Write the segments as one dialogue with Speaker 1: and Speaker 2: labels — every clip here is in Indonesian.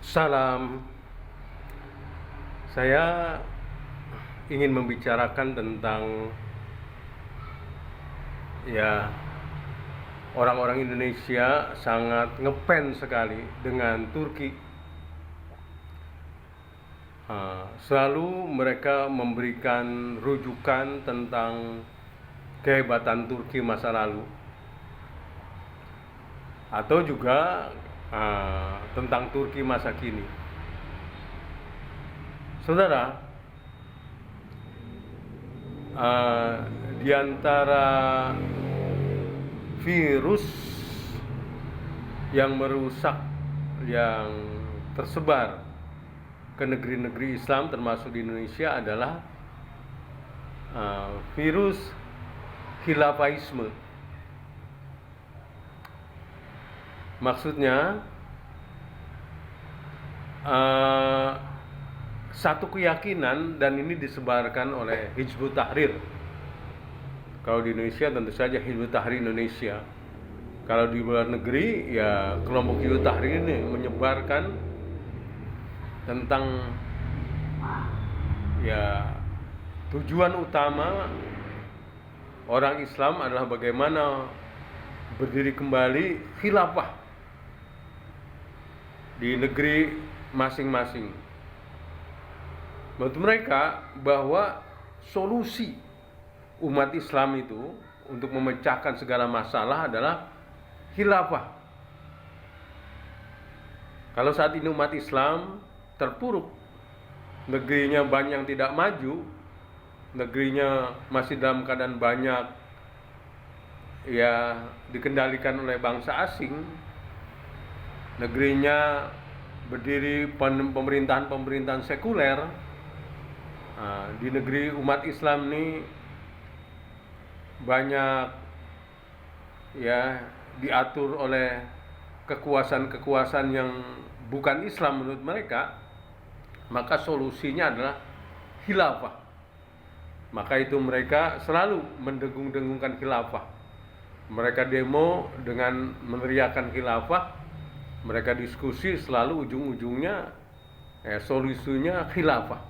Speaker 1: Salam. Saya ingin membicarakan tentang ya orang-orang Indonesia sangat ngefans sekali dengan Turki. Selalu mereka memberikan rujukan tentang kehebatan Turki masa lalu, atau juga tentang Turki masa kini. Saudara, di antara virus yang merusak, yang tersebar ke negeri-negeri Islam termasuk di Indonesia adalah virus khilafaisme. Maksudnya satu keyakinan, dan ini disebarkan oleh Hizbut Tahrir. Kalau di Indonesia tentu saja Hizbut Tahrir Indonesia. Kalau di luar negeri ya kelompok Hizbut Tahrir ini menyebarkan tentang ya tujuan utama orang Islam adalah bagaimana berdiri kembali khilafah di negeri masing-masing. Menurut mereka bahwa solusi umat Islam itu untuk memecahkan segala masalah adalah khilafah. Kalau saat ini umat Islam terpuruk, negerinya banyak yang tidak maju, negerinya masih dalam keadaan banyak ya dikendalikan oleh bangsa asing, negerinya berdiri pemerintahan sekuler. Di negeri umat Islam ini banyak ya diatur oleh kekuasaan-kekuasaan yang bukan Islam menurut mereka, maka solusinya adalah khilafah. Maka itu mereka selalu mendengung-dengungkan khilafah. Mereka demo dengan meneriakkan khilafah, mereka diskusi selalu ujung-ujungnya solusinya khilafah.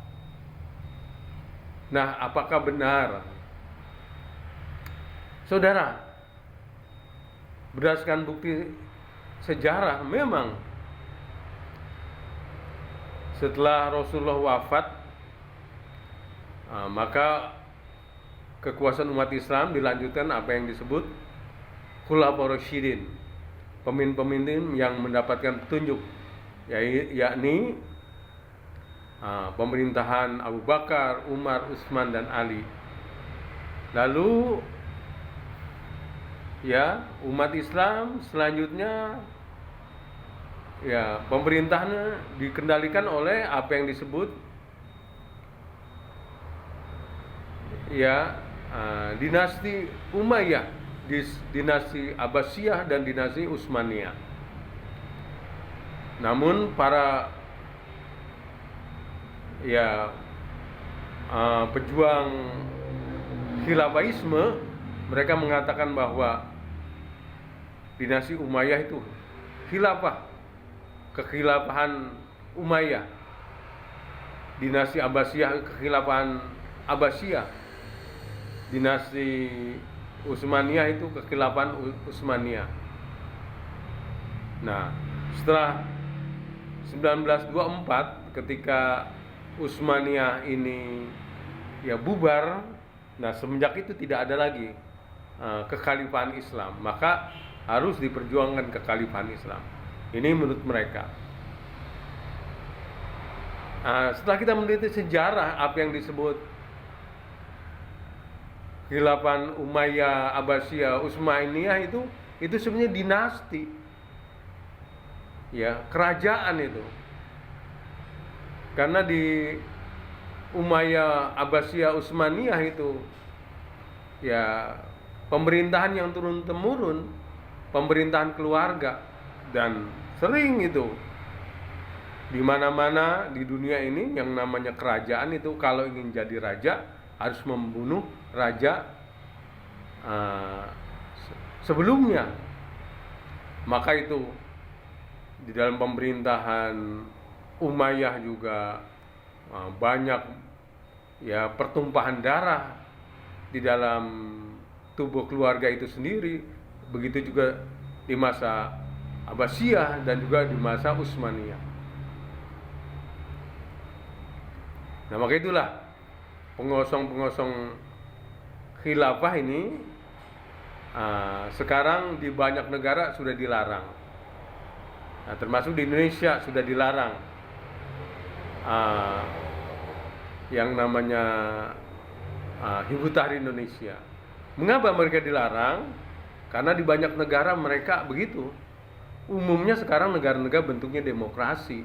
Speaker 1: Nah, apakah benar? Saudara, berdasarkan bukti sejarah, memang setelah Rasulullah wafat, maka kekuasaan umat Islam dilanjutkan apa yang disebut Khulafaur Rasyidin, pemimpin-pemimpin yang mendapatkan petunjuk, yakni pemerintahan Abu Bakar, Umar, Utsman, dan Ali. Lalu ya umat Islam selanjutnya ya pemerintahnya dikendalikan oleh apa yang disebut ya dinasti Umayyah, dinasti Abbasiyah, dan dinasti Utsmaniyah. Namun para pejuang khilafaisme, mereka mengatakan bahwa dinasti Umayyah itu khilafah, kekhilafahan Umayyah, dinasti Abbasiyah kekhilafahan Abbasiyah, dinasti Utsmaniyah itu kekhilafahan Utsmaniyah. Nah, setelah 1924 ketika Utsmaniyah ini ya bubar, nah semenjak itu tidak ada lagi kekhalifahan Islam, maka harus diperjuangkan kekhalifahan Islam. Ini menurut mereka. Setelah kita meneliti sejarah apa yang disebut khilafahan Umayyah, Abbasiyah, Utsmaniyah itu sebenarnya dinasti, ya kerajaan itu. Karena di Umayyah, Abbasiyah, Utsmaniyah itu ya pemerintahan yang turun-temurun, pemerintahan keluarga, dan sering itu di mana-mana di dunia ini yang namanya kerajaan itu kalau ingin jadi raja harus membunuh raja sebelumnya. Maka itu di dalam pemerintahan Umayyah juga banyak ya pertumpahan darah di dalam tubuh keluarga itu sendiri. Begitu juga di masa Abbasiyah dan juga di masa Utsmaniyah. Nah, maka itulah pengosong-pengosong khilafah ini sekarang di banyak negara sudah dilarang. Nah, termasuk di Indonesia sudah dilarang yang namanya Hizbut Tahrir Indonesia. Mengapa mereka dilarang? Karena di banyak negara mereka begitu. Umumnya sekarang negara-negara bentuknya demokrasi.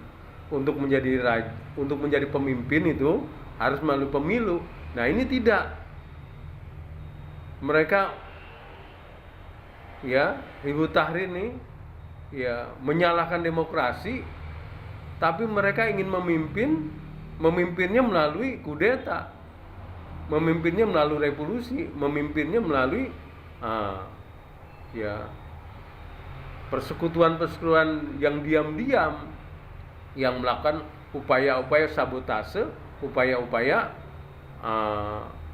Speaker 1: Untuk menjadi pemimpin itu harus melalui pemilu. Nah, ini tidak. Mereka ya Hizbut Tahrir ini ya menyalahkan demokrasi, tapi mereka ingin memimpinnya melalui kudeta, memimpinnya melalui revolusi, memimpinnya melalui ya persekutuan-persekutuan yang diam-diam, yang melakukan upaya-upaya sabotase, upaya-upaya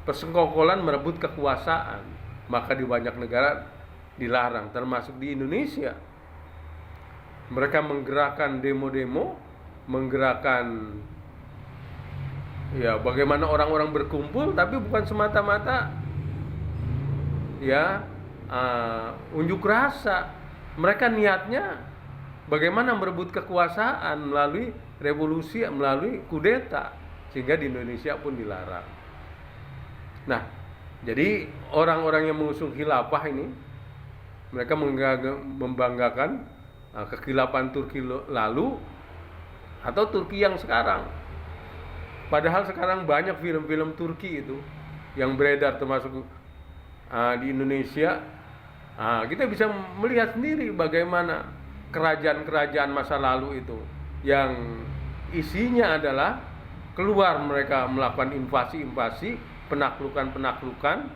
Speaker 1: persekongkolan merebut kekuasaan. Maka di banyak negara dilarang, termasuk di Indonesia. Mereka menggerakkan demo-demo, menggerakkan ya bagaimana orang-orang berkumpul, tapi bukan semata-mata ya unjuk rasa. Mereka niatnya bagaimana merebut kekuasaan melalui revolusi, melalui kudeta, sehingga di Indonesia pun dilarang. Nah, jadi orang-orang yang mengusung khilafah ini mereka membanggakan kekhilafahan Turki lalu atau Turki yang sekarang. Padahal sekarang banyak film-film Turki itu yang beredar, termasuk di Indonesia. Kita bisa melihat sendiri bagaimana kerajaan-kerajaan masa lalu itu yang isinya adalah keluar mereka melakukan invasi-invasi, penaklukan-penaklukan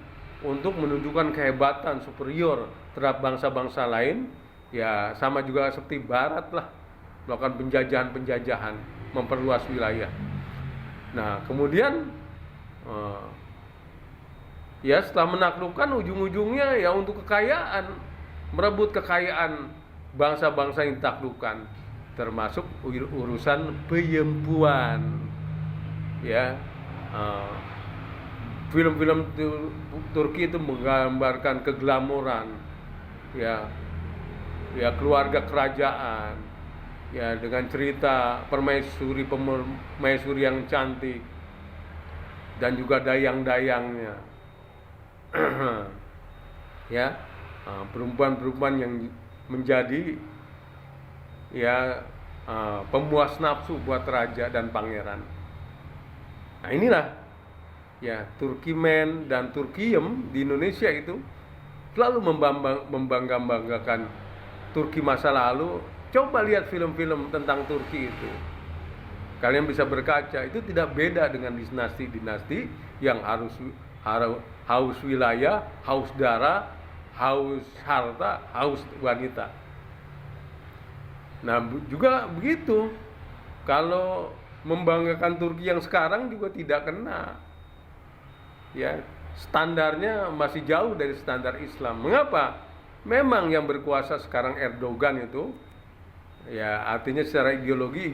Speaker 1: untuk menunjukkan kehebatan superior terhadap bangsa-bangsa lain. Ya sama juga seperti Barat lah, melakukan penjajahan-penjajahan, memperluas wilayah. Nah kemudian ya setelah menaklukkan, ujung-ujungnya ya untuk kekayaan, merebut kekayaan bangsa-bangsa yang ditaklukkan, termasuk urusan peyempuan. Ya, film-film Turki itu menggambarkan keglamoran, ya keluarga kerajaan, ya dengan cerita permaisuri yang cantik dan juga dayang-dayangnya. Ya, perempuan-perempuan yang menjadi ya pemuas nafsu buat raja dan pangeran. Nah inilah ya Turkimen dan Turkiem di Indonesia itu selalu membangga-banggakan Turki masa lalu. Coba lihat film-film tentang Turki itu, kalian bisa berkaca, itu tidak beda dengan dinasti-dinasti yang haus wilayah, haus darah, haus harta, haus wanita. Nah juga begitu, kalau membanggakan Turki yang sekarang juga tidak kena. Ya, standarnya masih jauh dari standar Islam. Mengapa? Memang yang berkuasa sekarang Erdogan itu, ya artinya secara ideologi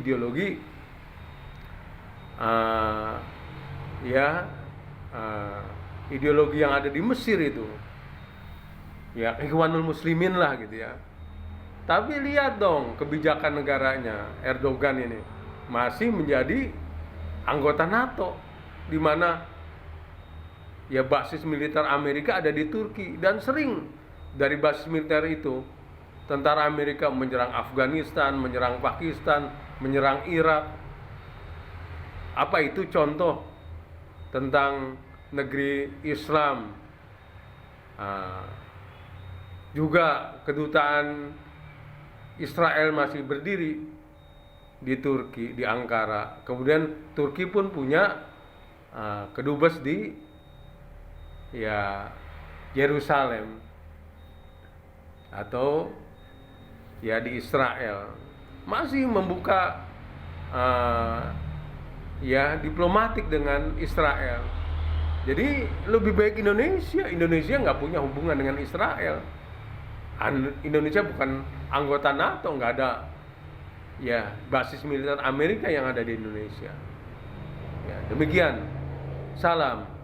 Speaker 1: ideologi yang ada di Mesir itu, ya Ikhwanul Muslimin lah gitu ya. Tapi lihat dong kebijakan negaranya, Erdogan ini masih menjadi anggota NATO, di mana ya basis militer Amerika ada di Turki, dan sering dari basis militer itu tentara Amerika menyerang Afghanistan, menyerang Pakistan, menyerang Irak. Apa itu contoh tentang negeri Islam? Juga kedutaan Israel masih berdiri di Turki, di Ankara. Kemudian Turki pun punya kedubes di ya Yerusalem atau ya di Israel. masih membuka ya diplomatik dengan Israel. Jadi lebih baik Indonesia nggak punya hubungan dengan Israel. Indonesia bukan anggota NATO, nggak ada ya basis militer Amerika yang ada di Indonesia. Ya, demikian. Salam.